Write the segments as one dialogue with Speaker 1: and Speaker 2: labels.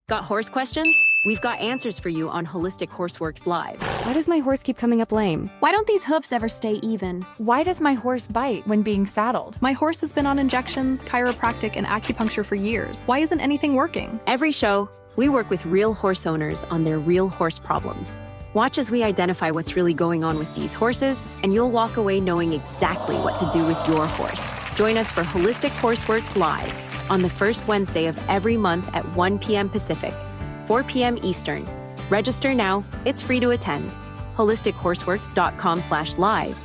Speaker 1: Got horse questions? We've got answers for you on Holistic Horseworks Live.
Speaker 2: Why does my horse keep coming up lame?
Speaker 3: Why don't these hooves ever stay even?
Speaker 4: Why does my horse bite when being saddled?
Speaker 3: My horse has been on injections, chiropractic, and acupuncture for years. Why isn't anything working?
Speaker 1: Every show, we work with real horse owners on their real horse problems. Watch as we identify what's really going on with these horses, and you'll walk away knowing exactly what to do with your horse. Join us for Holistic Horseworks Live on the first Wednesday of every month at 1 p.m. Pacific, 4 p.m. Eastern. Register now. It's free to attend. HolisticHorseworks.com/live.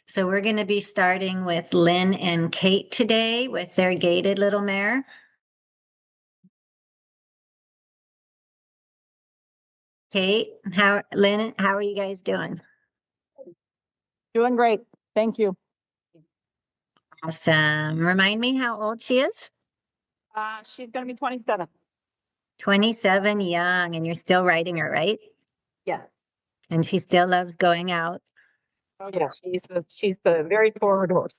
Speaker 5: So we're going to be starting with Lynn and Kate today with their gaited little mare. Kate, Lynn, how are you guys doing?
Speaker 6: Doing great. Thank you.
Speaker 5: Awesome. Remind me how old she is?
Speaker 6: She's going to be 27.
Speaker 5: 27, young, and you're still riding her, right?
Speaker 6: Yeah.
Speaker 5: And she still loves going out.
Speaker 6: Oh, yeah. She's a very forward horse.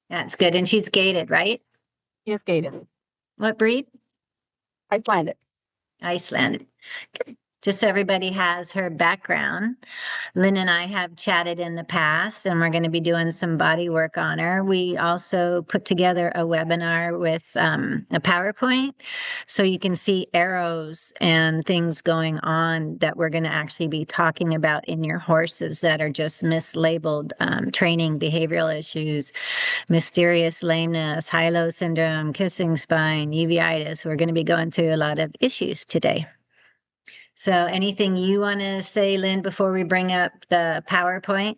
Speaker 5: That's good. And she's gaited, right?
Speaker 6: She is gaited.
Speaker 5: What breed?
Speaker 6: Icelandic.
Speaker 5: Icelandic. Just so everybody has her background. Lynn and I have chatted in the past, and we're going to be doing some body work on her. We also put together a webinar with a PowerPoint, so you can see arrows and things going on that we're going to actually be talking about in your horses that are just mislabeled training behavioral issues, mysterious lameness, high-low syndrome, kissing spine, uveitis. We're going to be going through a lot of issues today. So anything you want to say, Lynn, before we bring up the PowerPoint?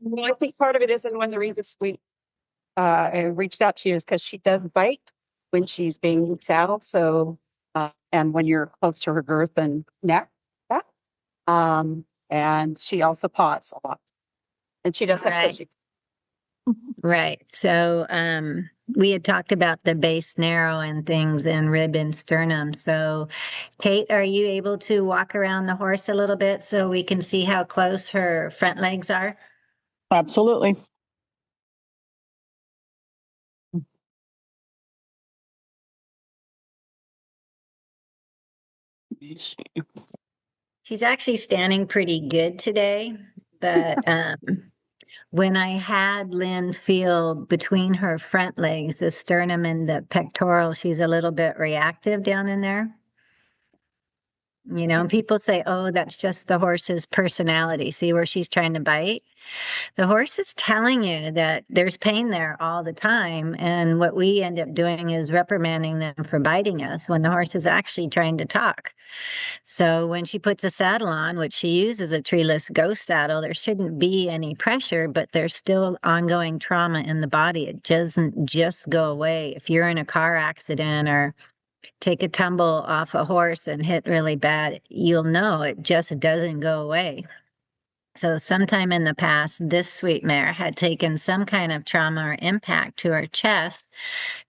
Speaker 6: Well, I think part of it is, and one of the reasons we reached out to you is because she does bite when she's being saddled. So, and when you're close to her girth and neck, and she also paws a lot. And she does have pushing.
Speaker 5: Right. So we had talked about the base narrow and things and rib and sternum. So Kate, are you able to walk around the horse a little bit so we can see how close her front legs are?
Speaker 6: Absolutely.
Speaker 5: She's actually standing pretty good today, but when I had Lynn feel between her front legs, the sternum and the pectoral, she's a little bit reactive down in there. You know, people say, oh, that's just the horse's personality. See where she's trying to bite? The horse is telling you that there's pain there all the time. And what we end up doing is reprimanding them for biting us when the horse is actually trying to talk. So when she puts a saddle on, which she uses a treeless ghost saddle, there shouldn't be any pressure, but there's still ongoing trauma in the body. It doesn't just go away. If you're in a car accident or take a tumble off a horse and hit really bad, you'll know it just doesn't go away. So sometime in the past, this sweet mare had taken some kind of trauma or impact to her chest,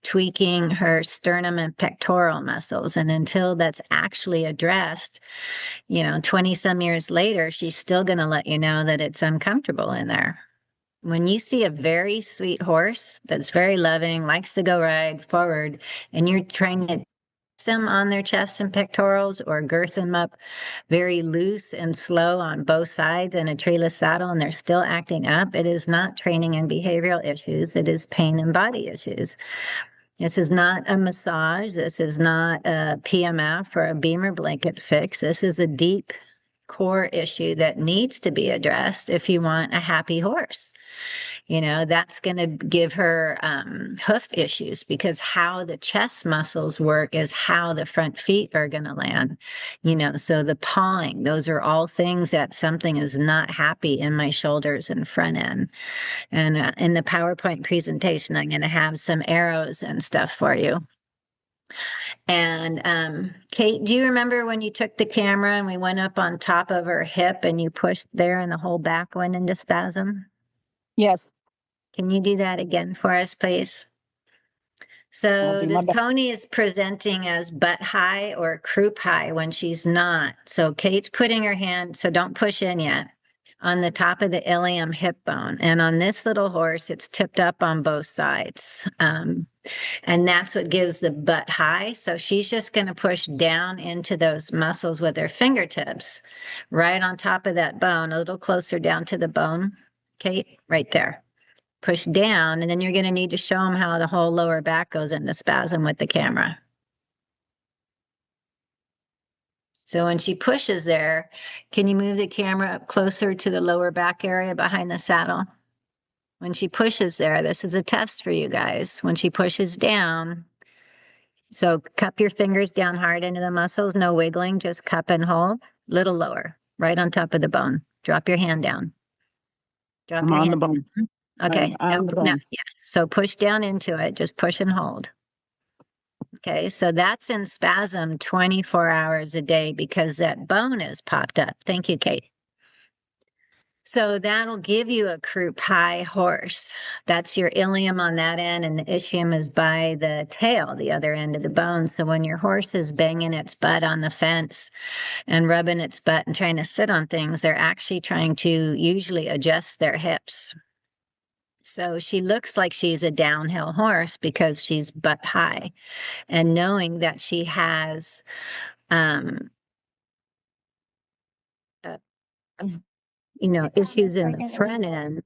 Speaker 5: tweaking her sternum and pectoral muscles. And until that's actually addressed, 20 some years later, she's still going to let you know that it's uncomfortable in there. When you see a very sweet horse that's very loving, likes to go ride forward, and you're trying to them on their chest and pectorals or girth them up very loose and slow on both sides in a treeless saddle and they're still acting up, it is not training and behavioral issues. It is pain and body issues. This is not a massage. This is not a PMF or a Beamer blanket fix. This is a deep core issue that needs to be addressed if you want a happy horse. That's going to give her hoof issues because how the chest muscles work is how the front feet are going to land. So the pawing, those are all things that something is not happy in my shoulders and front end. And in the PowerPoint presentation, I'm going to have some arrows and stuff for you. And Kate, do you remember when you took the camera and we went up on top of her hip and you pushed there and the whole back went into spasm?
Speaker 6: Yes.
Speaker 5: Can you do that again for us, please? So this pony is presenting as butt high or croup high when she's not. So Kate's putting her hand, so don't push in yet, on the top of the ilium hip bone. And on this little horse, it's tipped up on both sides. And that's what gives the butt high. So she's just going to push down into those muscles with her fingertips, right on top of that bone, a little closer down to the bone, Kate, right there. Push down, and then you're going to need to show them how the whole lower back goes into spasm with the camera. So when she pushes there, can you move the camera up closer to the lower back area behind the saddle? When she pushes there, this is a test for you guys. When she pushes down, so cup your fingers down hard into the muscles, no wiggling, just cup and hold, little lower, right on top of the bone. Drop your hand down. Drop
Speaker 6: I'm
Speaker 5: your
Speaker 6: on
Speaker 5: hand
Speaker 6: the bone.
Speaker 5: Okay.
Speaker 6: I'm on the bone.
Speaker 5: Yeah. So push down into it, just push and hold. Okay, so that's in spasm 24 hours a day because that bone is popped up. Thank you, Kate. So that'll give you a croup high horse. That's your ilium on that end, and the ischium is by the tail, the other end of the bone. So when your horse is banging its butt on the fence and rubbing its butt and trying to sit on things, they're actually trying to usually adjust their hips. So she looks like she's a downhill horse because she's butt high. And knowing that she has, issues in the front end.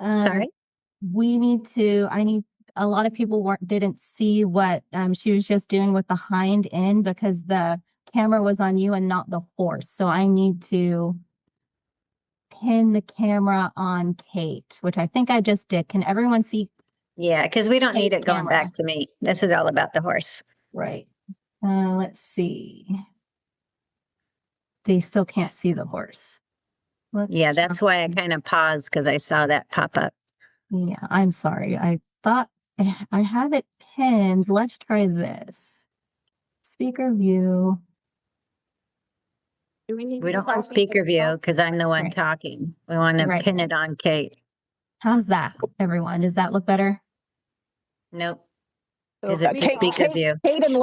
Speaker 5: Sorry?
Speaker 7: A lot of people didn't see what she was just doing with the hind end because the camera was on you and not the horse. So I need to pin the camera on Kate, which I think I just did. Can everyone see?
Speaker 5: Yeah, because we don't need it going
Speaker 7: camera.
Speaker 5: back to me. This is all about the horse.
Speaker 7: Right. Let's see. They still can't see the horse.
Speaker 5: Yeah, that's why I kind of paused because I saw that pop up.
Speaker 7: Yeah, I'm sorry. I thought I have it pinned. Let's try this. Speaker view.
Speaker 5: We don't want speaker view because I'm the one
Speaker 7: Right.
Speaker 5: talking. We want to pin it on Kate.
Speaker 7: How's that, everyone? Does that look better?
Speaker 5: Nope. Because it's a
Speaker 6: Kate-
Speaker 5: speaker view.
Speaker 6: Kate and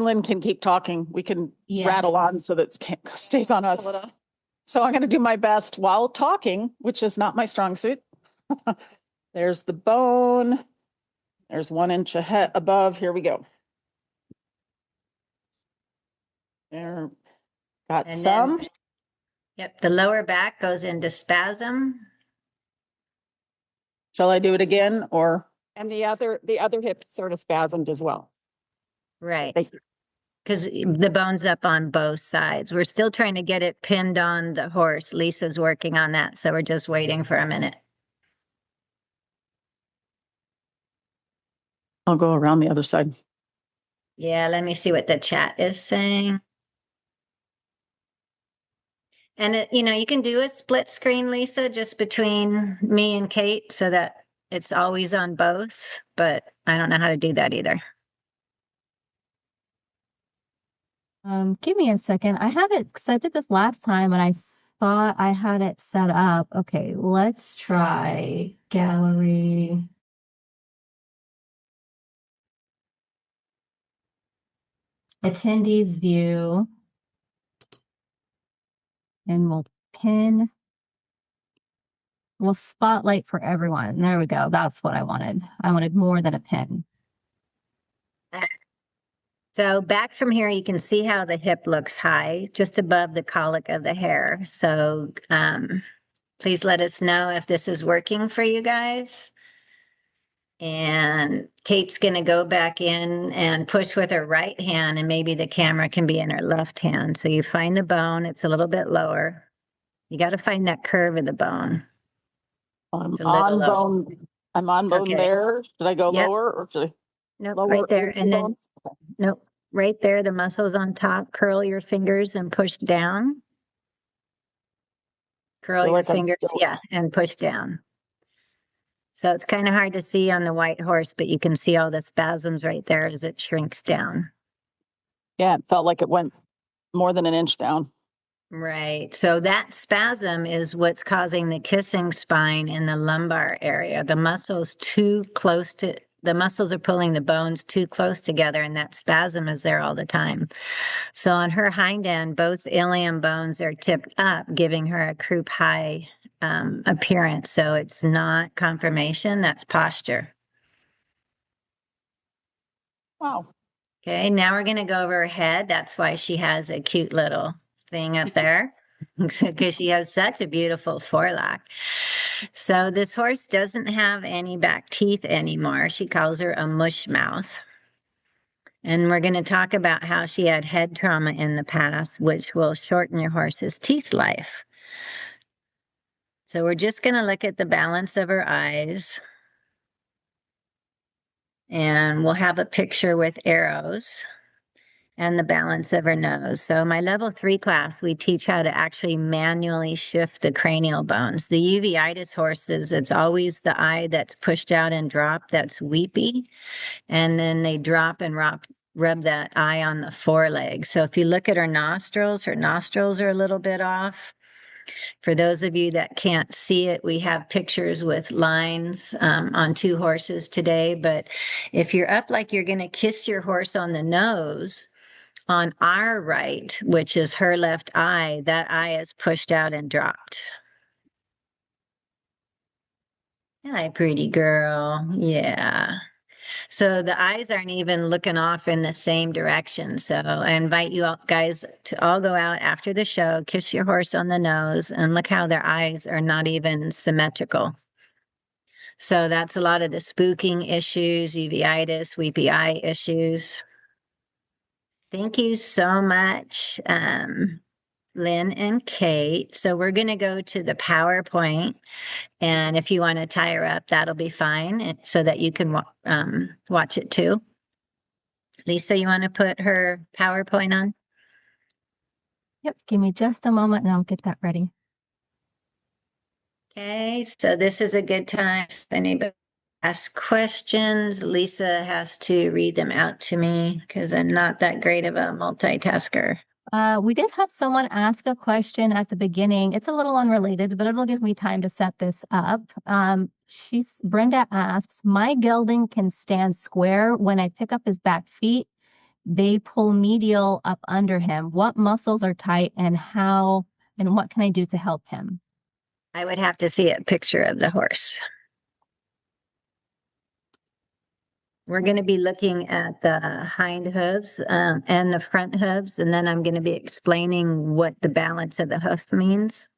Speaker 6: Lynn can keep talking. We can rattle on so that it stays on us. So I'm going to do my best while talking, which is not my strong suit. There's the bone. There's 1 inch ahead above. Here we go. There. Got
Speaker 5: And
Speaker 6: some.
Speaker 5: then, yep, the lower back goes into spasm.
Speaker 6: Shall I do it again or? And the other hip sort of spasmed as well.
Speaker 5: Right.
Speaker 6: Thank you.
Speaker 5: Because the bone's up on both sides. We're still trying to get it pinned on the horse. Lisa's working on that, so we're just waiting for a minute.
Speaker 6: I'll go around the other side.
Speaker 5: Yeah, let me see what the chat is saying. And, you can do a split screen, Lisa, just between me and Kate so that it's always on both, but I don't know how to do that either.
Speaker 7: Give me a second. I have it, because I did this last time and I thought I had it set up. Okay, let's try gallery. Attendees view. And we'll spotlight for everyone. There we go. That's what I wanted. I wanted more than a pin.
Speaker 5: So back from here, you can see how the hip looks high, just above the colic of the hair. So please let us know if this is working for you guys. And Kate's going to go back in and push with her right hand, and maybe the camera can be in her left hand. So you find the bone, it's a little bit lower. You got to find that curve of the bone.
Speaker 6: I'm on bone. I'm on bone there. Should I go lower or should I?
Speaker 5: Nope, right there. And then, nope, right there, the muscles on top. Curl your fingers and push down. Curl your fingers, yeah, and push down. So it's kind of hard to see on the white horse, but you can see all the spasms right there as it shrinks down.
Speaker 6: Yeah, it felt like it went more than an inch down.
Speaker 5: Right. So that spasm is what's causing the kissing spine in the lumbar area. The muscles are pulling the bones too close together, and that spasm is there all the time. So on her hind end, both ilium bones are tipped up, giving her a croup high appearance. So it's not conformation, that's posture.
Speaker 6: Wow.
Speaker 5: Okay, now we're going to go over her head. That's why she has a cute little thing up there, because she has such a beautiful forelock. So this horse doesn't have any back teeth anymore. She calls her a mush mouth. And we're going to talk about how she had head trauma in the past, which will shorten your horse's teeth life. So we're just going to look at the balance of her eyes. And we'll have a picture with arrows and the balance of her nose. So my level 3 class, we teach how to actually manually shift the cranial bones. The uveitis horses, it's always the eye that's pushed out and dropped that's weepy. And then they drop and rub that eye on the foreleg. So if you look at her nostrils are a little bit off. For those of you that can't see it, we have pictures with lines on 2 horses today. But if you're up like you're going to kiss your horse on the nose, on our right, which is her left eye, that eye is pushed out and dropped. Hi, pretty girl. Yeah. So the eyes aren't even looking off in the same direction. So I invite you all guys to all go out after the show, kiss your horse on the nose, and look how their eyes are not even symmetrical. So that's a lot of the spooking issues, uveitis, weepy eye issues. Thank you so much, Lynn and Kate. So we're going to go to the PowerPoint. And if you want to tie her up, that'll be fine, so that you can watch it too. Lisa, you want to put her PowerPoint on?
Speaker 7: Yep, give me just a moment and I'll get that ready.
Speaker 5: Okay, so this is a good time if anybody asks questions. Lisa has to read them out to me because I'm not that great of a multitasker.
Speaker 7: We did have someone ask a question at the beginning. It's a little unrelated, but it'll give me time to set this up. Brenda asks, my gelding can stand square. When I pick up his back feet, they pull medial up under him. What muscles are tight and what can I do to help him?
Speaker 5: I would have to see a picture of the horse. We're going to be looking at the hind hooves and the front hooves, and then I'm going to be explaining what the balance of the hoof means.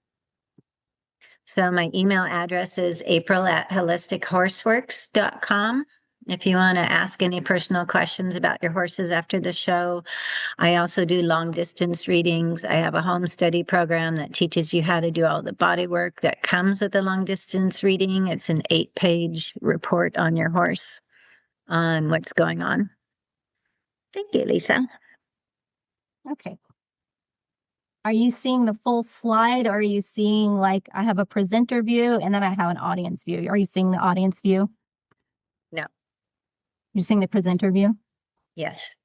Speaker 5: So my email address is april@holistichorseworks.com. If you want to ask any personal questions about your horses after the show. I also do long distance readings. I have a home study program that teaches you how to do all the body work that comes with the long distance reading. It's an 8-page report on your horse on what's going on. Thank you, Lisa.
Speaker 7: Okay. Are you seeing the full slide, or are you seeing, like, I have a presenter view and then I have an audience view? Are you seeing the audience view?
Speaker 5: No.
Speaker 7: You're seeing the presenter view?
Speaker 5: Yes.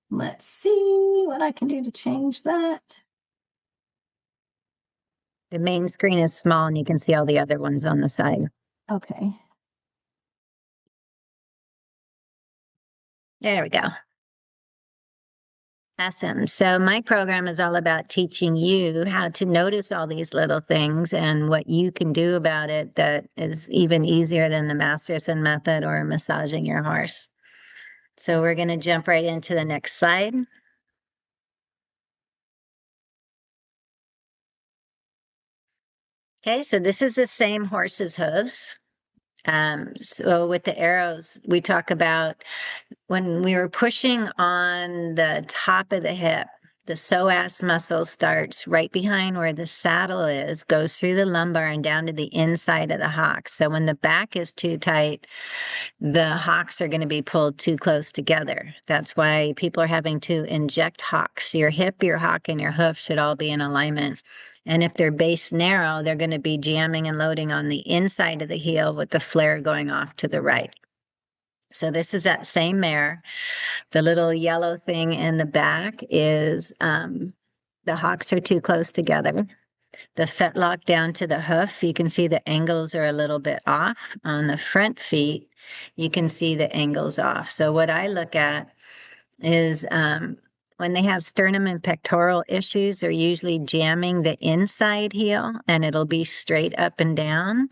Speaker 7: Let's see what I can do to change that.
Speaker 5: The main screen is small and you can see all the other ones on the side.
Speaker 7: Okay.
Speaker 5: There we go. Awesome. So my program is all about teaching you how to notice all these little things and what you can do about it that is even easier than the Masterson method or massaging your horse. So we're going to jump right into the next slide. Okay, so this is the same horse's hooves. So with the arrows, we talk about when we were pushing on the top of the hip, the psoas muscle starts right behind where the saddle is, goes through the lumbar and down to the inside of the hocks. So when the back is too tight, the hocks are going to be pulled too close together. That's why people are having to inject hocks. Your hip, your hock, and your hoof should all be in alignment. And if they're base narrow, they're going to be jamming and loading on the inside of the heel with the flare going off to the right. So this is that same mare. The little yellow thing in the back is the hocks are too close together. The fetlock down to the hoof, you can see the angles are a little bit off. On the front feet, you can see the angles off. So what I look at is when they have sternum and pectoral issues, they're usually jamming the inside heel and it'll be straight up and down,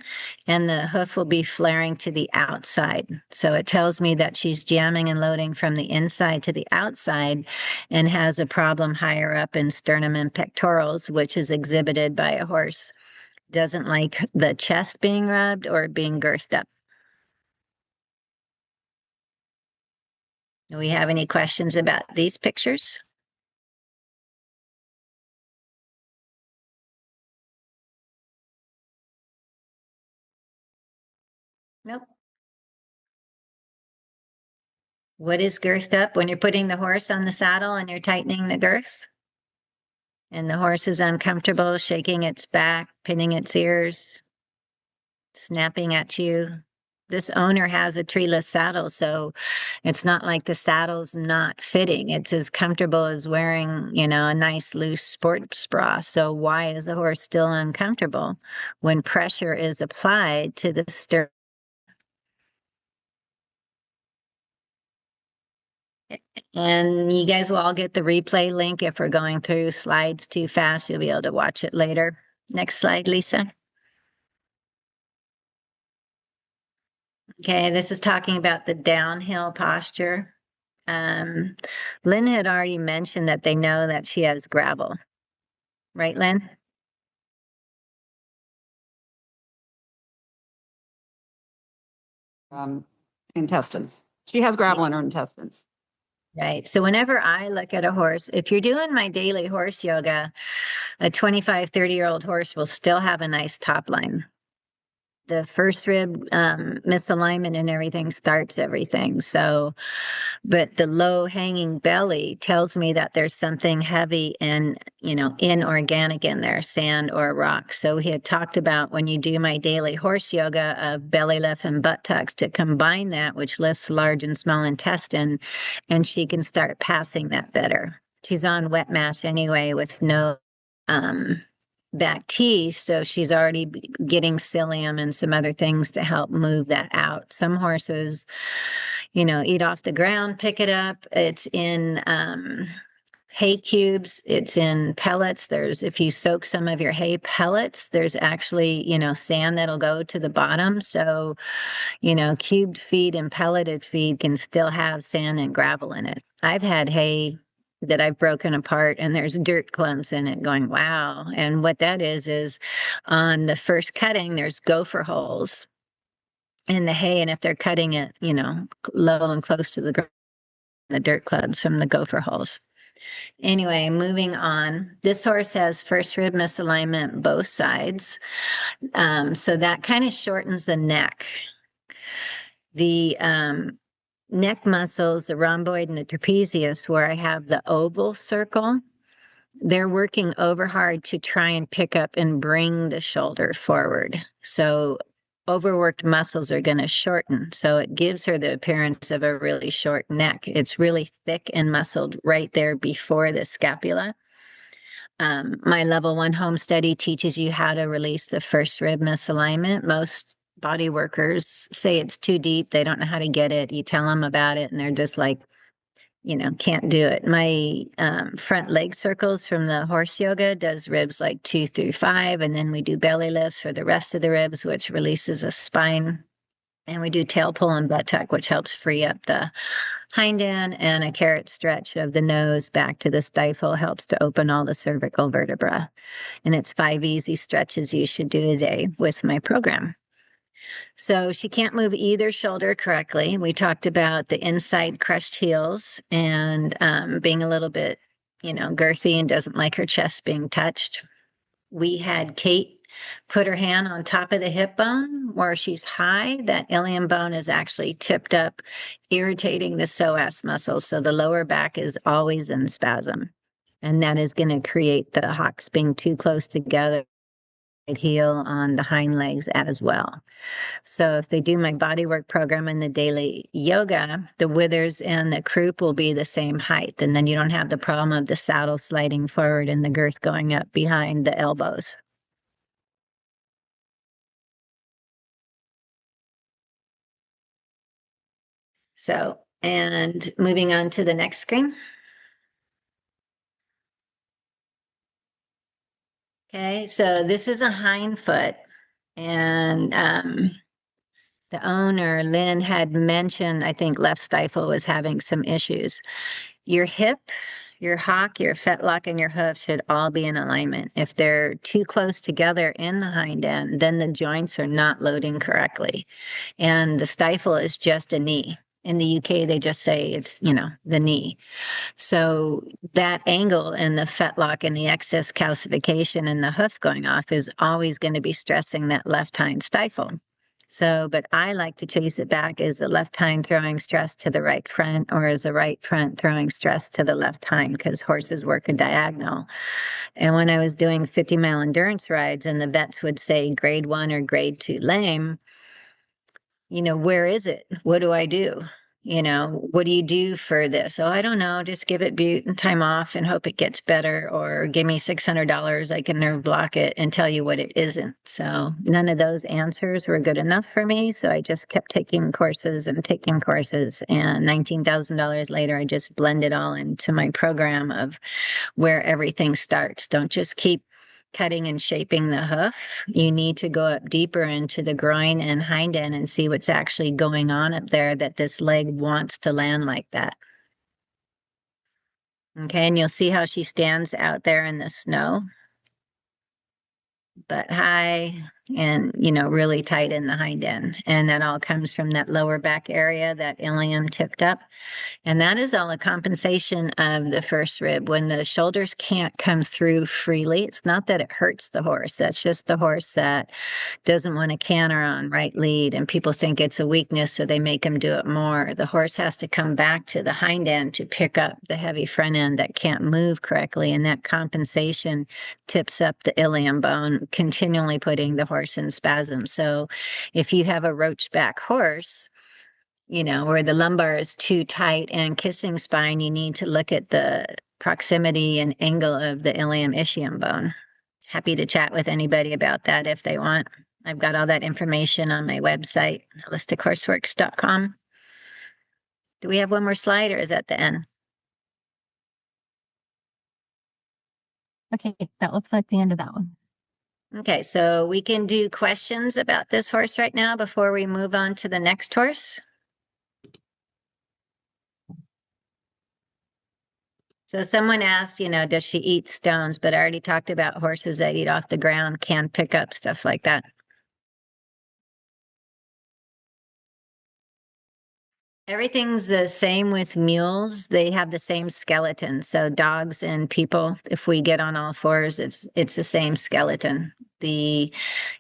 Speaker 5: and the hoof will be flaring to the outside. So it tells me that she's jamming and loading from the inside to the outside and has a problem higher up in sternum and pectorals, which is exhibited by a horse. Doesn't like the chest being rubbed or being girthed up. Do we have any questions about these pictures? Nope. What is girthed up? When you're putting the horse on the saddle and you're tightening the girth? And the horse is uncomfortable, shaking its back, pinning its ears, snapping at you. This owner has a treeless saddle, so it's not like the saddle's not fitting. It's as comfortable as wearing, you know, a nice loose sports bra. So why is the horse still uncomfortable when pressure is applied to the sternum? And you guys will all get the replay link. If we're going through slides too fast, you'll be able to watch it later. Next slide, Lisa. Okay, this is talking about the downhill posture. Lynn had already mentioned that they know that she has gravel. Right, Lynn?
Speaker 8: Intestines. She has gravel in her intestines.
Speaker 5: Right. So whenever I look at a horse, if you're doing my daily horse yoga, a 25, 30-year-old horse will still have a nice top line. The first rib misalignment and everything starts everything. So, but the low hanging belly tells me that there's something heavy and, you know, inorganic in there, sand or rock. So he had talked about when you do my daily horse yoga of belly lift and buttocks to combine that, which lifts large and small intestine, and she can start passing that better. She's on wet mash anyway with no back teeth, so she's already getting psyllium and some other things to help move that out. Some horses, you know, eat off the ground, pick it up. It's in hay cubes, it's in pellets. There's, if you soak some of your hay pellets, there's actually, you know, sand that'll go to the bottom. So, you know, cubed feed and pelleted feed can still have sand and gravel in it. I've had hay that I've broken apart and there's dirt clumps in it going, wow. And what that is on the first cutting, there's gopher holes in the hay. And if they're cutting it, you know, low and close to the ground, the dirt clumps from the gopher holes. Anyway, moving on. This horse has first rib misalignment both sides. So that kind of shortens the neck. The neck muscles, the rhomboid and the trapezius, where I have the oval circle, they're working over hard to try and pick up and bring the shoulder forward. So overworked muscles are going to shorten. So it gives her the appearance of a really short neck. It's really thick and muscled right there before the scapula. My level 1 home study teaches you how to release the first rib misalignment. Most body workers say it's too deep. They don't know how to get it. You tell them about it and they're just like, you know, can't do it. My front leg circles from the horse yoga does ribs like 2 through 5. And then we do belly lifts for the rest of the ribs, which releases a spine. And we do tail pull and buttock, which helps free up the hind end, and a carrot stretch of the nose back to the stifle helps to open all the cervical vertebra. And it's 5 easy stretches you should do a day with my program. So she can't move either shoulder correctly. We talked about the inside crushed heels and being a little bit, you know, girthy and doesn't like her chest being touched. We had Kate put her hand on top of the hip bone where she's high. That ilium bone is actually tipped up, irritating the psoas muscles. So the lower back is always in spasm. And that is going to create the hocks being too close together, heel on the hind legs as well. So if they do my bodywork program in the daily yoga, the withers and the croup will be the same height. And then you don't have the problem of the saddle sliding forward and the girth going up behind the elbows. So, and moving on to the next screen. Okay, so this is a hind foot, and the owner, Lynn, had mentioned, I think left stifle was having some issues. Your hip, your hock, your fetlock, and your hoof should all be in alignment. If they're too close together in the hind end, then the joints are not loading correctly. And the stifle is just a knee. In the UK, they just say it's, the knee. So that angle and the fetlock and the excess calcification and the hoof going off is always going to be stressing that left hind stifle. So, but I like to chase it back. Is the left hind throwing stress to the right front, or is the right front throwing stress to the left hind? Because horses work a diagonal. And when I was doing 50-mile endurance rides and the vets would say grade 1 or grade 2 lame, where is it? What do I do? What do you do for this? Oh, I don't know. Just give it bute and time off and hope it gets better, or give me $600. I can nerve block it and tell you what it isn't. So none of those answers were good enough for me. So I just kept taking courses. And $19,000 later, I just blend it all into my program of where everything starts. Don't just keep cutting and shaping the hoof. You need to go up deeper into the groin and hind end and see what's actually going on up there, that this leg wants to land like that. Okay, and you'll see how she stands out there in the snow, butt high and, really tight in the hind end. And that all comes from that lower back area, that ilium tipped up. And that is all a compensation of the first rib. When the shoulders can't come through freely, it's not that it hurts the horse. That's just the horse that doesn't want to canter on right lead. And people think it's a weakness, so they make him do it more. The horse has to come back to the hind end to pick up the heavy front end that can't move correctly. And that compensation tips up the ilium bone, continually putting the horse in spasm. So if you have a roach back horse, where the lumbar is too tight and kissing spine, you need to look at the proximity and angle of the ilium ischium bone. Happy to chat with anybody about that if they want. I've got all that information on my website, HolisticHorseWorks.com. Do we have one more slide, or is that the end?
Speaker 7: Okay, that looks like the end of that one.
Speaker 5: Okay, so we can do questions about this horse right now before we move on to the next horse. So someone asked, does she eat stones? But I already talked about horses that eat off the ground, can pick up stuff like that. Everything's the same with mules. They have the same skeleton. So dogs and people, if we get on all fours, it's the same skeleton. The,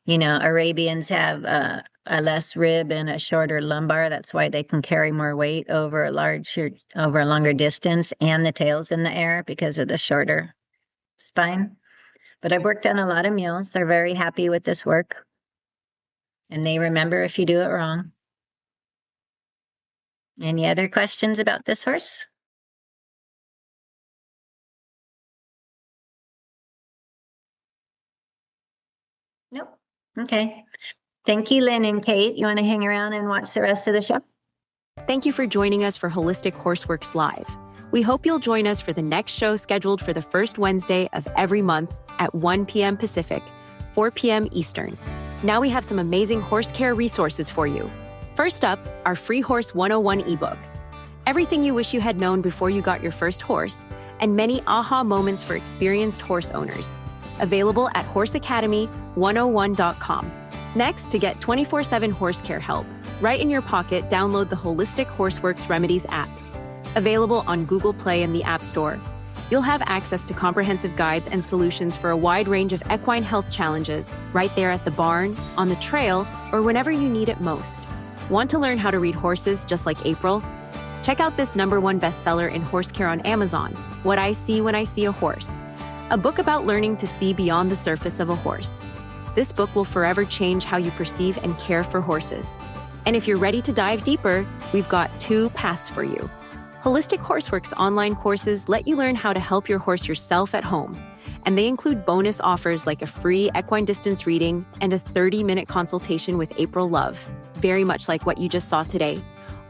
Speaker 5: Arabians have a less rib and a shorter lumbar. That's why they can carry more weight over a longer distance, and the tail's in the air because of the shorter spine. But I've worked on a lot of mules. They're very happy with this work. And they remember if you do it wrong. Any other questions about this horse? Nope. Okay. Thank you, Lynn and Kate. You want to hang around and watch the rest of the show?
Speaker 1: Thank you for joining us for Holistic Horseworks Live. We hope you'll join us for the next show scheduled for the first Wednesday of every month at 1 p.m. Pacific, 4 p.m. Eastern. Now we have some amazing horse care resources for you. First up, our free Horse 101 ebook. Everything you wish you had known before you got your first horse, and many aha moments for experienced horse owners. Available at horseacademy101.com. Next, to get 24/7 horse care help, right in your pocket, download the Holistic Horseworks Remedies app. Available on Google Play and the App Store. You'll have access to comprehensive guides and solutions for a wide range of equine health challenges, right there at the barn, on the trail, or whenever you need it most. Want to learn how to read horses just like April? Check out this #1 bestseller in horse care on Amazon, What I See When I See a Horse, a book about learning to see beyond the surface of a horse. This book will forever change how you perceive and care for horses. And if you're ready to dive deeper, we've got 2 paths for you. Holistic Horseworks online courses let you learn how to help your horse yourself at home. And they include bonus offers like a free equine distance reading and a 30-minute consultation with April Love, very much like what you just saw today.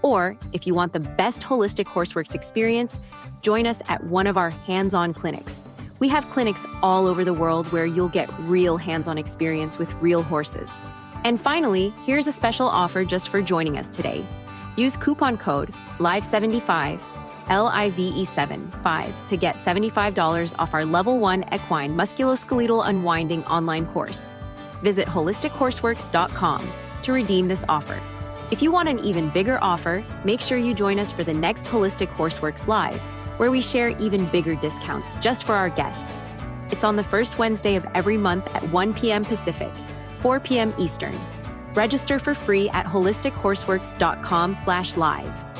Speaker 1: Or, if you want the best Holistic Horseworks experience, join us at one of our hands-on clinics. We have clinics all over the world where you'll get real hands-on experience with real horses. And finally, here's a special offer just for joining us today. Use coupon code LIVE75, LIVE75 to get $75 off our Level 1 Equine Musculoskeletal Unwinding online course. Visit HolisticHorseWorks.com to redeem this offer. If you want an even bigger offer, make sure you join us for the next Holistic Horseworks Live, where we share even bigger discounts just for our guests. It's on the first Wednesday of every month at 1 p.m. Pacific, 4 p.m. Eastern. Register for free at HolisticHorseWorks.com/live.